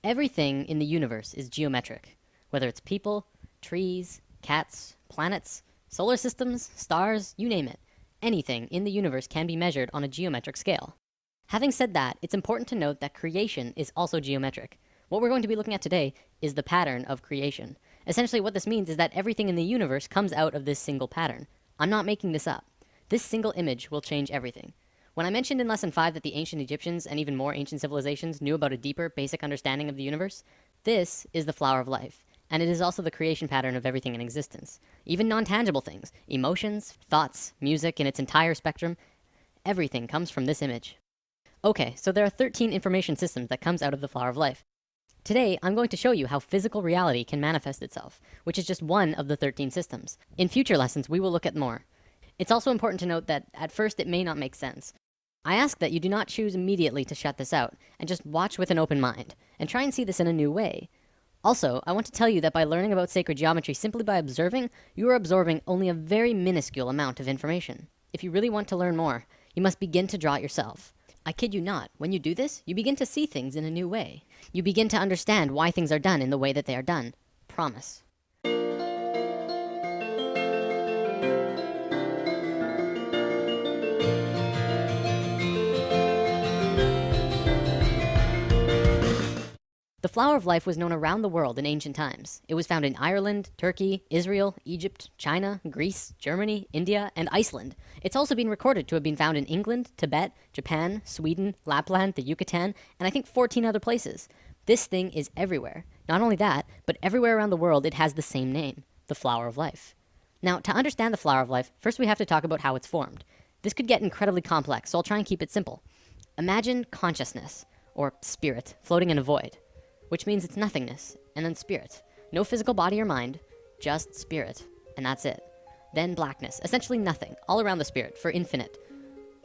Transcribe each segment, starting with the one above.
Everything in the universe is geometric, whether it's people, trees, cats, planets, solar systems, stars, you name it. Anything in the universe can be measured on a geometric scale. Having said that, it's important to note that creation is also geometric. What we're going to be looking at today is the pattern of creation. Essentially, what this means is that everything in the universe comes out of this single pattern. I'm not making this up. This single image will change everything. When I mentioned in lesson 5 that the ancient Egyptians and even more ancient civilizations knew about a deeper, basic understanding of the universe, this is the flower of life. And it is also the creation pattern of everything in existence. Even non-tangible things, emotions, thoughts, music in its entire spectrum, everything comes from this image. Okay, so there are 13 information systems that comes out of the flower of life. Today, I'm going to show you how physical reality can manifest itself, which is just one of the 13 systems. In future lessons, we will look at more. It's also important to note that at first it may not make sense. I ask that you do not choose immediately to shut this out, and just watch with an open mind, and try and see this in a new way. Also, I want to tell you that by learning about sacred geometry simply by observing, you are absorbing only a very minuscule amount of information. If you really want to learn more, you must begin to draw it yourself. I kid you not, when you do this, you begin to see things in a new way. You begin to understand why things are done in the way that they are done. Promise. The flower of life was known around the world in ancient times. It was found in Ireland, Turkey, Israel, Egypt, China, Greece, Germany, India, and Iceland. It's also been recorded to have been found in England, Tibet, Japan, Sweden, Lapland, the Yucatan, and I think 14 other places. This thing is everywhere. Not only that, but everywhere around the world it has the same name, the flower of life. Now, to understand the flower of life, first we have to talk about how it's formed. This could get incredibly complex, so I'll try and keep it simple. Imagine consciousness, or spirit, floating in a void, which means it's nothingness, and then spirit. No physical body or mind, just spirit, and that's it. Then blackness, essentially nothing, all around the spirit, for infinite.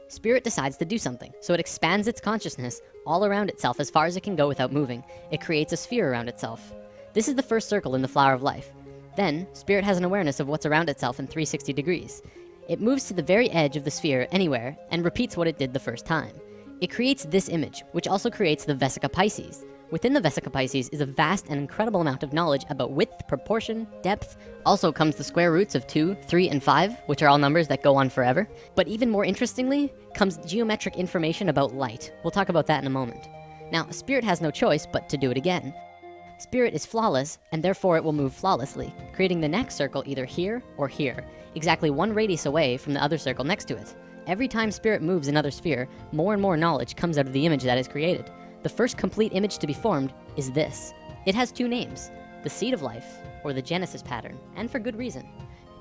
Spirit decides to do something, so it expands its consciousness all around itself as far as it can go without moving. It creates a sphere around itself. This is the first circle in the flower of life. Then, spirit has an awareness of what's around itself in 360 degrees. It moves to the very edge of the sphere anywhere, and repeats what it did the first time. It creates this image, which also creates the Vesica Pisces. Within the Vesica Pisces is a vast and incredible amount of knowledge about width, proportion, depth. Also comes the square roots of 2, 3, and 5, which are all numbers that go on forever. But even more interestingly, comes geometric information about light. We'll talk about that in a moment. Now, spirit has no choice but to do it again. Spirit is flawless, and therefore it will move flawlessly, creating the next circle either here or here, exactly one radius away from the other circle next to it. Every time spirit moves another sphere, more and more knowledge comes out of the image that is created. The first complete image to be formed is this. It has two names, the seed of life, or the Genesis pattern, and for good reason.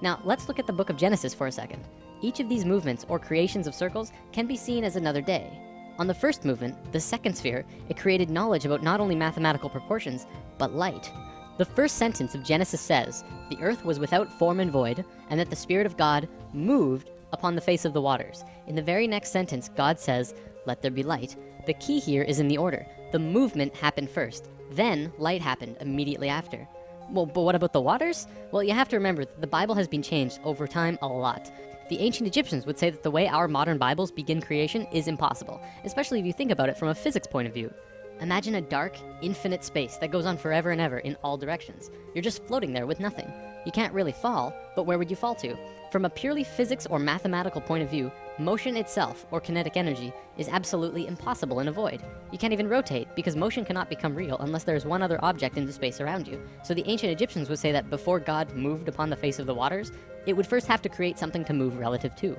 Now, let's look at the book of Genesis for a second. Each of these movements or creations of circles can be seen as another day. On the first movement, the second sphere, it created knowledge about not only mathematical proportions, but light. The first sentence of Genesis says, "The earth was without form and void, and that the Spirit of God moved upon the face of the waters." In the very next sentence, God says, "Let there be light." The key here is in the order. The movement happened first, then light happened immediately after. Well, but what about the waters? Well, you have to remember that the Bible has been changed over time a lot. The ancient Egyptians would say that the way our modern Bibles begin creation is impossible, especially if you think about it from a physics point of view. Imagine a dark, infinite space that goes on forever and ever in all directions. You're just floating there with nothing. You can't really fall, but where would you fall to? From a purely physics or mathematical point of view, motion itself, or kinetic energy, is absolutely impossible in a void. You can't even rotate, because motion cannot become real unless there is one other object in the space around you. So the ancient Egyptians would say that before God moved upon the face of the waters, it would first have to create something to move relative to.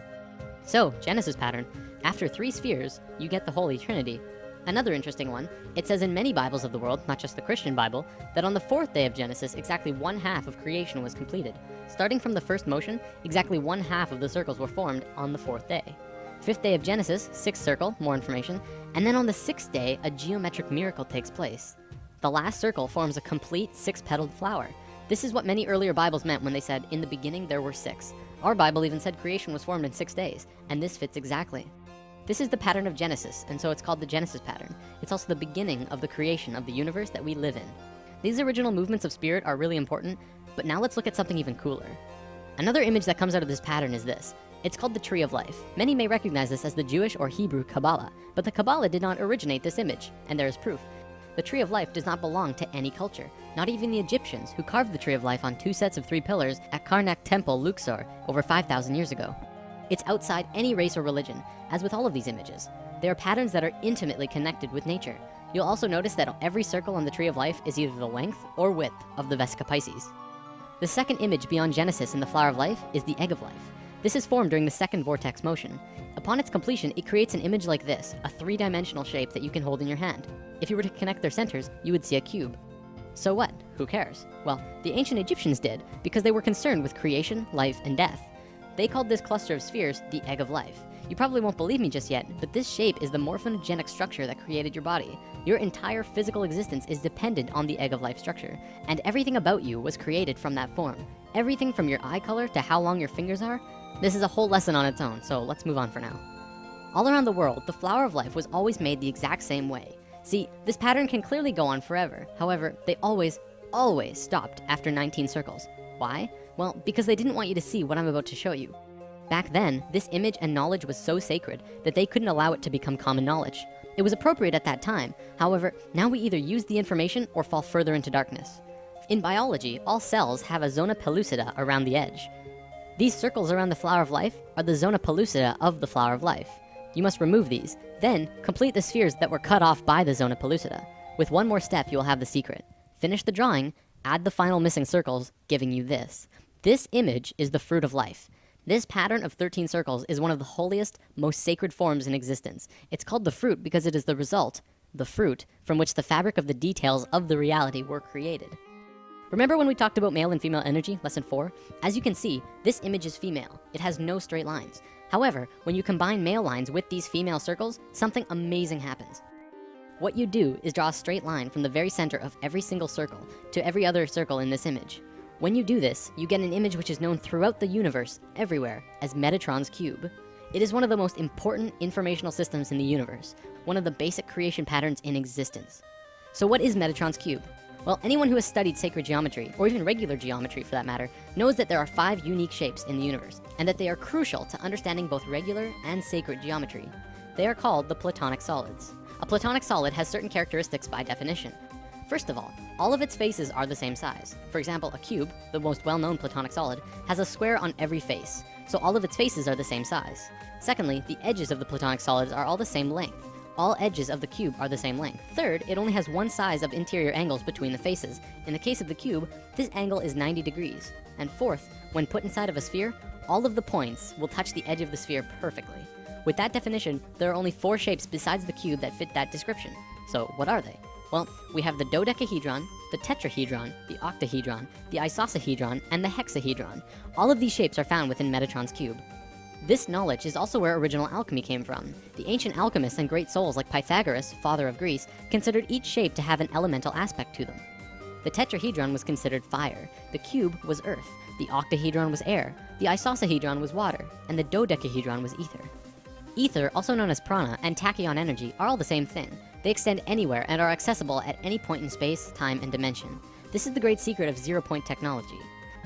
So, Genesis pattern, after 3 spheres, you get the Holy Trinity. Another interesting one, it says in many Bibles of the world, not just the Christian Bible, that on the 4th day of Genesis, exactly 1/2 of creation was completed. Starting from the first motion, exactly 1/2 of the circles were formed on the 4th day. 5th day of Genesis, 6th circle, more information, and then on the 6th day, a geometric miracle takes place. The last circle forms a complete 6-petaled flower. This is what many earlier Bibles meant when they said, "In the beginning there were 6." Our Bible even said creation was formed in 6 days, and this fits exactly. This is the pattern of Genesis, and so it's called the Genesis pattern. It's also the beginning of the creation of the universe that we live in. These original movements of spirit are really important, but now let's look at something even cooler. Another image that comes out of this pattern is this. It's called the Tree of Life. Many may recognize this as the Jewish or Hebrew Kabbalah, but the Kabbalah did not originate this image, and there is proof. The Tree of Life does not belong to any culture, not even the Egyptians, who carved the Tree of Life on 2 sets of 3 pillars at Karnak Temple, Luxor, over 5,000 years ago. It's outside any race or religion, as with all of these images. They are patterns that are intimately connected with nature. You'll also notice that every circle on the Tree of Life is either the length or width of the Vesica Pisces. The second image beyond Genesis in the Flower of Life is the Egg of Life. This is formed during the second vortex motion. Upon its completion, it creates an image like this, a 3-dimensional shape that you can hold in your hand. If you were to connect their centers, you would see a cube. So what? Who cares? Well, the ancient Egyptians did, because they were concerned with creation, life, and death. They called this cluster of spheres the Egg of Life. You probably won't believe me just yet, but this shape is the morphogenic structure that created your body. Your entire physical existence is dependent on the Egg of Life structure, and everything about you was created from that form. Everything from your eye color to how long your fingers are. This is a whole lesson on its own, so let's move on for now. All around the world, the Flower of Life was always made the exact same way. See, this pattern can clearly go on forever. However, they always stopped after 19 circles. Why? Well, because they didn't want you to see what I'm about to show you. Back then, this image and knowledge was so sacred that they couldn't allow it to become common knowledge. It was appropriate at that time. However, now we either use the information or fall further into darkness. In biology, all cells have a zona pellucida around the edge. These circles around the Flower of Life are the zona pellucida of the Flower of Life. You must remove these, then complete the spheres that were cut off by the zona pellucida. With one more step, you will have the secret. Finish the drawing, add the final missing circles, giving you this. This image is the Fruit of Life. This pattern of 13 circles is one of the holiest, most sacred forms in existence. It's called the fruit because it is the result, the fruit, from which the fabric of the details of the reality were created. Remember when we talked about male and female energy, lesson 4? As you can see, this image is female. It has no straight lines. However, when you combine male lines with these female circles, something amazing happens. What you do is draw a straight line from the very center of every single circle to every other circle in this image. When you do this, you get an image which is known throughout the universe, everywhere, as Metatron's cube. It is one of the most important informational systems in the universe, one of the basic creation patterns in existence. So what is Metatron's cube? Well, anyone who has studied sacred geometry, or even regular geometry for that matter, knows that there are 5 unique shapes in the universe, and that they are crucial to understanding both regular and sacred geometry. They are called the Platonic solids. A Platonic solid has certain characteristics by definition. First of all of its faces are the same size. For example, a cube, the most well-known Platonic solid, has a square on every face, so all of its faces are the same size. Secondly, the edges of the Platonic solids are all the same length. All edges of the cube are the same length. Third, it only has one size of interior angles between the faces. In the case of the cube, this angle is 90 degrees. And fourth, when put inside of a sphere, all of the points will touch the edge of the sphere perfectly. With that definition, there are only 4 shapes besides the cube that fit that description. So what are they? Well, we have the dodecahedron, the tetrahedron, the octahedron, the isosahedron, and the hexahedron. All of these shapes are found within Metatron's cube. This knowledge is also where original alchemy came from. The ancient alchemists and great souls like Pythagoras, father of Greece, considered each shape to have an elemental aspect to them. The tetrahedron was considered fire, the cube was earth, the octahedron was air, the isosahedron was water, and the dodecahedron was ether. Ether, also known as prana, and tachyon energy are all the same thing. They extend anywhere and are accessible at any point in space, time, and dimension. This is the great secret of zero-point technology.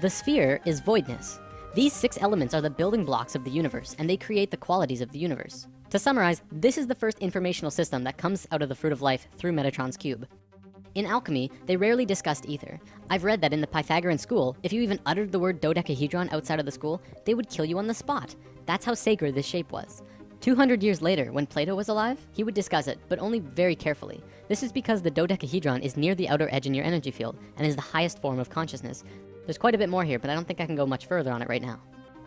The sphere is voidness. These 6 elements are the building blocks of the universe, and they create the qualities of the universe. To summarize, this is the first informational system that comes out of the Fruit of Life through Metatron's cube. In alchemy, they rarely discussed ether. I've read that in the Pythagorean school, if you even uttered the word dodecahedron outside of the school, they would kill you on the spot. That's how sacred this shape was. 200 years later, when Plato was alive, he would discuss it, but only very carefully. This is because the dodecahedron is near the outer edge in your energy field, and is the highest form of consciousness. There's quite a bit more here, but I don't think I can go much further on it right now.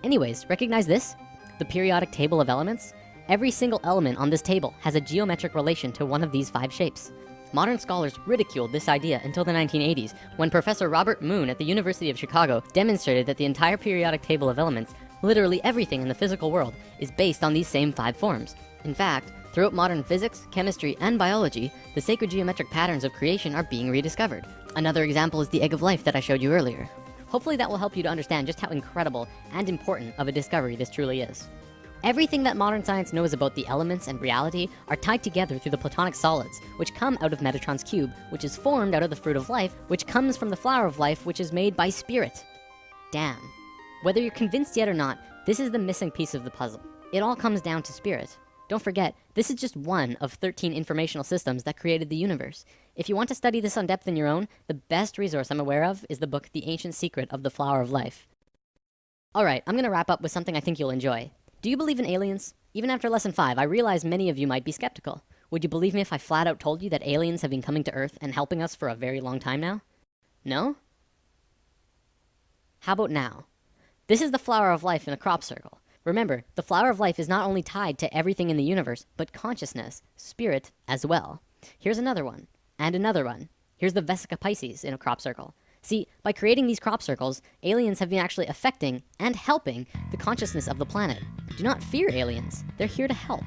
Anyways, recognize this? The periodic table of elements? Every single element on this table has a geometric relation to one of these 5 shapes. Modern scholars ridiculed this idea until the 1980s, when Professor Robert Moon at the University of Chicago demonstrated that the entire periodic table of elements, literally everything in the physical world, is based on these same 5 forms. In fact, throughout modern physics, chemistry, and biology, the sacred geometric patterns of creation are being rediscovered. Another example is the Egg of Life that I showed you earlier. Hopefully that will help you to understand just how incredible and important of a discovery this truly is. Everything that modern science knows about the elements and reality are tied together through the Platonic solids, which come out of Metatron's cube, which is formed out of the Fruit of Life, which comes from the Flower of Life, which is made by spirit. Damn. Whether you're convinced yet or not, this is the missing piece of the puzzle. It all comes down to spirit. Don't forget, this is just one of 13 informational systems that created the universe. If you want to study this on depth in your own, the best resource I'm aware of is the book The Ancient Secret of the Flower of Life. Alright, I'm gonna wrap up with something I think you'll enjoy. Do you believe in aliens? Even after lesson 5, I realize many of you might be skeptical. Would you believe me if I flat out told you that aliens have been coming to Earth and helping us for a very long time now? No? How about now? This is the flower of life in a crop circle. Remember, the flower of life is not only tied to everything in the universe, but consciousness, spirit, as well. Here's another one, and another one. Here's the Vesica Pisces in a crop circle. See, by creating these crop circles, aliens have been actually affecting and helping the consciousness of the planet. Do not fear aliens. They're here to help.